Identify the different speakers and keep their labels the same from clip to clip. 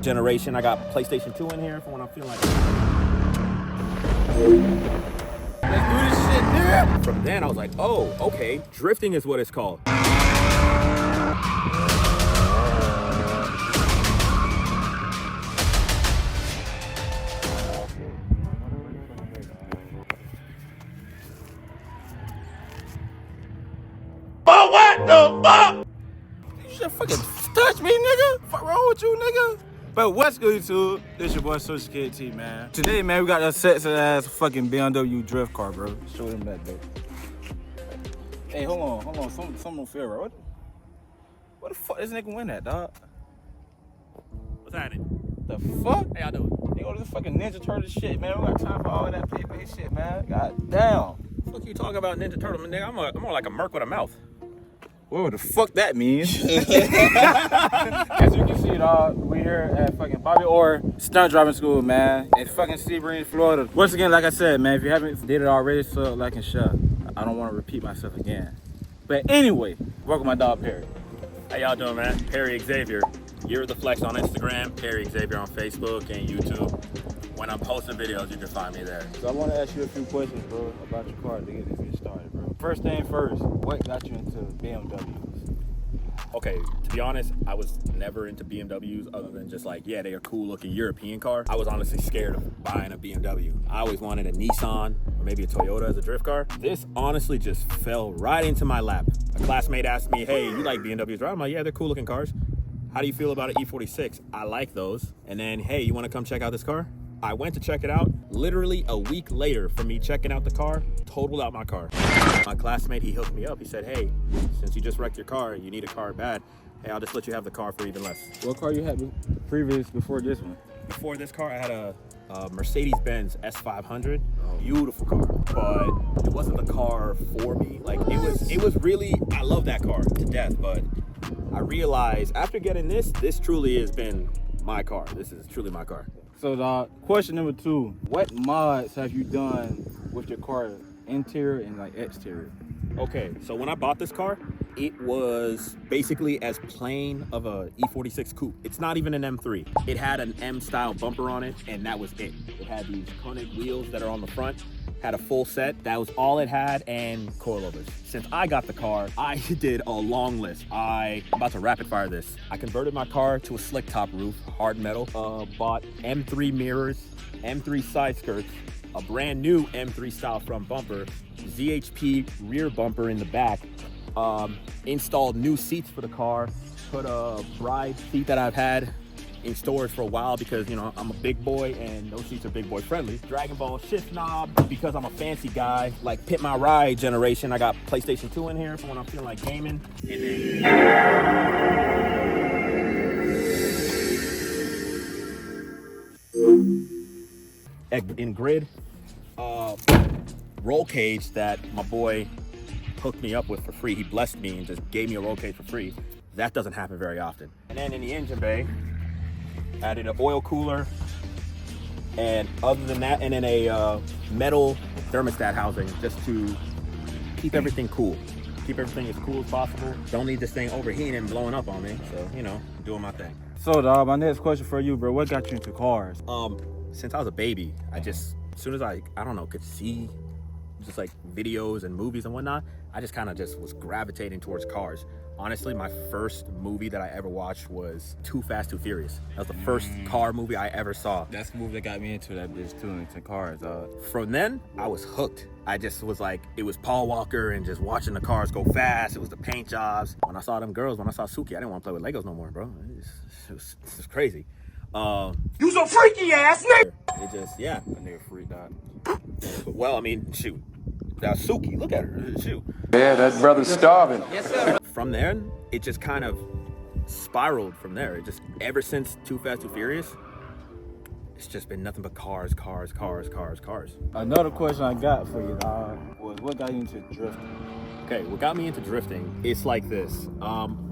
Speaker 1: generation. I got PlayStation 2 in here for when I'm feeling like...
Speaker 2: Let's do this shit, nigga.
Speaker 1: From then, I was like, oh, okay, drifting is what it's called.
Speaker 2: But what the fuck? You should fucking touch me, nigga. Fuck wrong with you, nigga? But what's good, YouTube? This your boy Social Security T, man. Today, man, we got that sexy ass fucking BMW drift car, bro. Show them that, though. Hey, hold on. Something don't feel right. What the fuck this nigga win at, dog?
Speaker 1: What's happening?
Speaker 2: The fuck?
Speaker 1: How y'all doing?
Speaker 2: They go this fucking Ninja Turtle shit, man. We got time for all that PayPay shit, man. God damn.
Speaker 1: Fuck you talking about Ninja Turtle, nigga? I'm more like a merc with a mouth.
Speaker 2: What the fuck that means? As you can see, dog, we here at fucking Bobby Orr stunt driving school, man, in fucking Sebring, Florida. Once again, like I said, man, if you haven't did it already, so like and share. I don't want to repeat myself again. But anyway, welcome my dog Perry.
Speaker 1: How y'all doing, man? Perry Exavier. You're the Flex on Instagram, Perry Exavier on Facebook and YouTube. When I'm posting videos, you can find me there.
Speaker 2: So I want to ask you a few questions, bro, about your car to get this get started, bro. First thing first, what got you into BMWs?
Speaker 1: Okay, to be honest, I was never into BMWs other than just like, yeah, they're a cool looking European car. I was honestly scared of buying a BMW. I always wanted a Nissan or maybe a Toyota as a drift car. This honestly just fell right into my lap. A classmate asked me, hey, you like BMWs, right? I'm like, yeah, they're cool looking cars. How do you feel about an E46? I like those. And then, hey, you want to come check out this car? I went to check it out. Literally a week later from me checking out the car, totaled out my car. My classmate, he hooked me up. He said, hey, since you just wrecked your car, you need a car bad. Hey, I'll just let you have the car for even less.
Speaker 2: What car you had before this one?
Speaker 1: Before this car, I had a Mercedes-Benz S500. Beautiful car, but it wasn't the car for me. Like it was really, I love that car to death, but I realized after getting this truly has been my car. This is truly my car.
Speaker 2: So question number 2, what mods have you done with your car, interior and like exterior?
Speaker 1: Okay, so when I bought this car, it was basically as plain of a E46 coupe. It's not even an M3. It had an M-style bumper on it, and that was it. It had these Koenig wheels that are on the front, had a full set. That was all it had, and coilovers. Since I got the car, I did a long list. I'm about to rapid fire this. I converted my car to a slick top roof, hard metal. Bought M3 mirrors, M3 side skirts, a brand new M3 style front bumper, ZHP rear bumper in the back, installed new seats for the car, put a bride seat that I've had in storage for a while because, you know, I'm a big boy and those seats are big boy friendly. Dragon Ball shift knob because I'm a fancy guy, like Pit My Ride generation. I got PlayStation 2 in here for when I'm feeling like gaming. And then in grid, roll cage that my boy hooked me up with for free. He blessed me and just gave me a roll cage for free. That doesn't happen very often. And then in the engine bay, added an oil cooler, and other than that, and then a metal thermostat housing just to keep everything cool. Keep everything as cool as possible. Don't need this thing overheating and blowing up on me. So, you know, doing my thing.
Speaker 2: So, dog, my next question for you, bro, what got you into cars?
Speaker 1: Since I was a baby, I just, as soon as I don't know, could see just like videos and movies and whatnot, I just kind of just was gravitating towards cars. Honestly, my first movie that I ever watched was Too Fast, Too Furious. That was the first car movie I ever saw.
Speaker 2: That's the movie that got me into that bitch too, into cars.
Speaker 1: From then, I was hooked. I just was like, it was Paul Walker and just watching the cars go fast. It was the paint jobs. When I saw them girls, when I saw Suki, I didn't want to play with Legos no more, bro. It was crazy.
Speaker 2: You some freaky ass nigga!
Speaker 1: It just, yeah.
Speaker 2: That nigga freaked out.
Speaker 1: Well, I mean, shoot. Now Suki, look at her, shoot.
Speaker 3: Yeah, that brother's starving.
Speaker 1: Yes, sir. From there, it just kind of spiraled from there. It just, ever since Too Fast, Too Furious, it's just been nothing but cars.
Speaker 2: Another question I got for you, dog, was what got you into drifting?
Speaker 1: Okay, what got me into drifting, it's like this.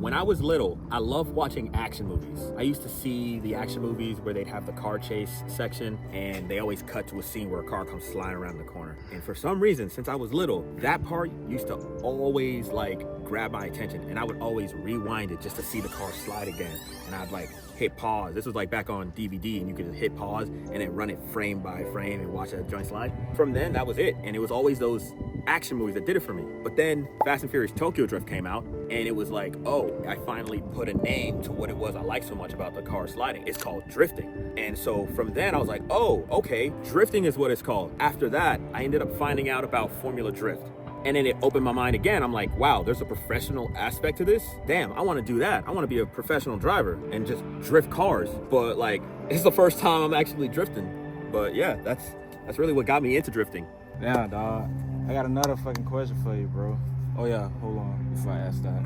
Speaker 1: When I was little, I loved watching action movies. I used to see the action movies where they'd have the car chase section and they always cut to a scene where a car comes flying around the corner. And for some reason, since I was little, that part used to always like grab my attention, and I would always rewind it just to see the car slide again. And I'd like hit pause. This was like back on DVD, and you could hit pause and then run it frame by frame and watch that joint slide. From then, that was it. And it was always those action movies that did it for me. But then Fast and Furious Tokyo Drift came out, and it was like, oh, I finally put a name to what it was I liked so much about the car sliding. It's called drifting. And so from then I was like, oh, okay, drifting is what it's called. After that, I ended up finding out about Formula Drift. And then it opened my mind again. I'm like, wow, there's a professional aspect to this. Damn, I want to do that. I want to be a professional driver and just drift cars. But like, it's the first time I'm actually drifting. But yeah, that's really what got me into drifting.
Speaker 2: Yeah, dog. I got another fucking question for you, bro. Oh yeah, hold on before I ask that.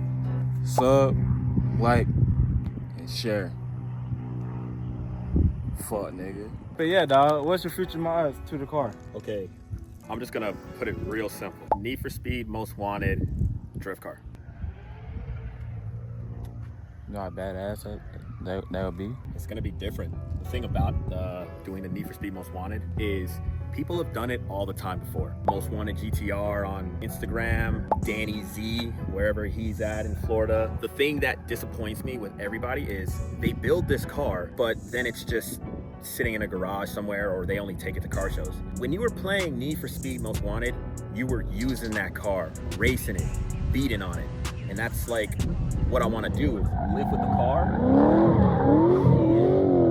Speaker 2: Sub, like, and share. Fuck, nigga. But yeah, dog, what's your future mods to the car?
Speaker 1: Okay, I'm just gonna put it real simple. Need for Speed Most Wanted drift car.
Speaker 2: You know how badass that would be?
Speaker 1: It's gonna be different. The thing about doing the Need for Speed Most Wanted is people have done it all the time before. Most Wanted GTR on Instagram, Danny Z, wherever he's at in Florida. The thing that disappoints me with everybody is they build this car, but then it's just sitting in a garage somewhere, or they only take it to car shows. When you were playing Need for Speed Most Wanted, you were using that car, racing it, beating on it. And that's like what I want to do, is live with the car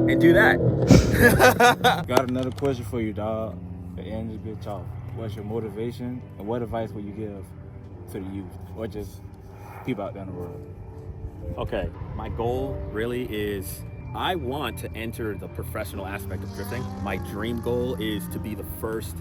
Speaker 1: and do that.
Speaker 2: Got another question for you, dog. To end this bitch off. What's your motivation, and what advice would you give to the youth, or just people out there in the world?
Speaker 1: Okay, my goal really is, I want to enter the professional aspect of drifting. My dream goal is to be the first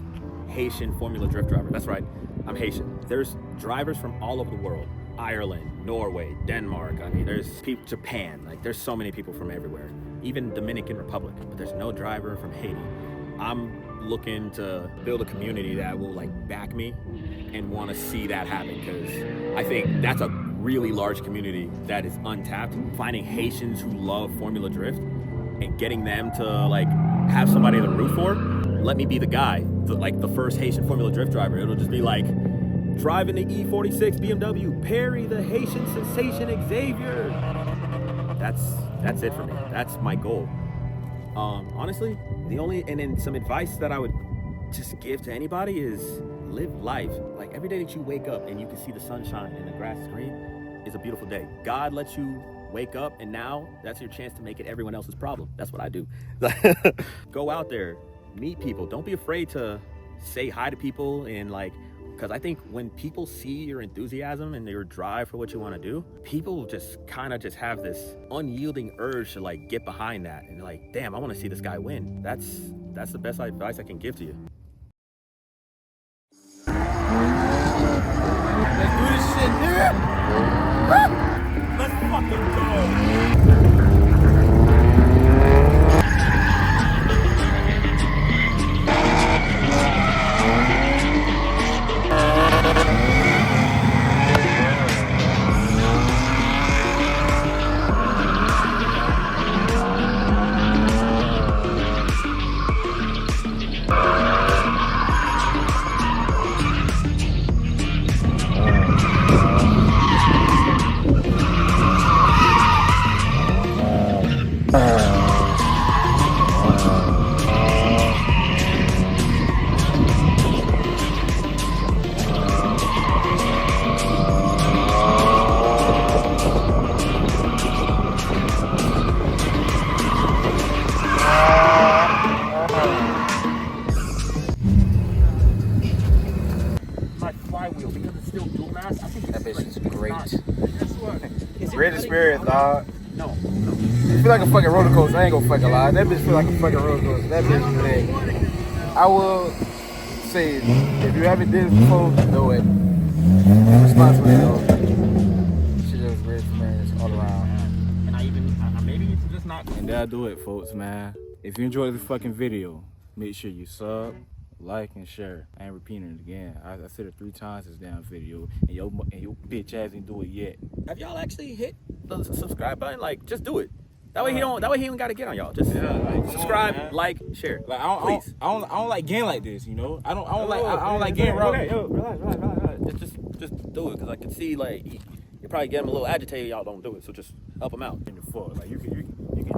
Speaker 1: Haitian Formula Drift driver. That's right, I'm Haitian. There's drivers from all over the world. Ireland, Norway, Denmark, I mean, there's people, Japan, like there's so many people from everywhere. Even Dominican Republic, but there's no driver from Haiti. I'm looking to build a community that will like back me and want to see that happen, because I think that's a really large community that is untapped. Finding Haitians who love Formula Drift and getting them to like have somebody to root for. Let me be the guy, the first Haitian Formula Drift driver. It'll just be like driving the E46 BMW, Perry the Haitian sensation Exavier. That's it for me. That's my goal. Honestly, and then some advice that I would just give to anybody is live life. Like every day that you wake up and you can see the sunshine and the grass is green is a beautiful day. God lets you wake up, and now that's your chance to make it everyone else's problem. That's what I do. Go out there, meet people. Don't be afraid to say hi to people, and like, because I think when people see your enthusiasm and your drive for what you want to do, people just kind of just have this unyielding urge to like get behind that and like, damn, I want to see this guy win. That's the best advice I can give to you.
Speaker 2: Let's do this shit, nigga!
Speaker 1: Let's fucking go!
Speaker 2: That bitch is great. Great experience, dog.
Speaker 1: No.
Speaker 2: It feel like a fucking roller coaster. I ain't gonna fucking lie. That bitch feel like a fucking roller coaster. That bitch is great. I will say, if you haven't did it before, do it. Responsibly though. Shit was great experience all around.
Speaker 1: And maybe it's just not.
Speaker 2: And that'll do it, folks, man. If you enjoyed the fucking video, make sure you sub, like, and share. I ain't repeating it again. I said it 3 times this damn video, and your bitch ass ain't do it yet.
Speaker 1: Have y'all actually hit the subscribe button? Like, just do it. That way he don't got to get on y'all. Just subscribe,
Speaker 2: on,
Speaker 1: like, share.
Speaker 2: Like
Speaker 1: please.
Speaker 2: I don't like getting like this, you know. I don't like getting rough.
Speaker 1: Okay, yo, relax. Just do it, cause I can see like you probably get him a little agitated. Y'all don't do it, so just help him out.
Speaker 2: In the fuck, like you can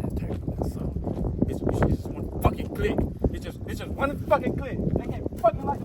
Speaker 2: just text him that song. It's just one fucking click. It's just one fucking click. I can't fucking like.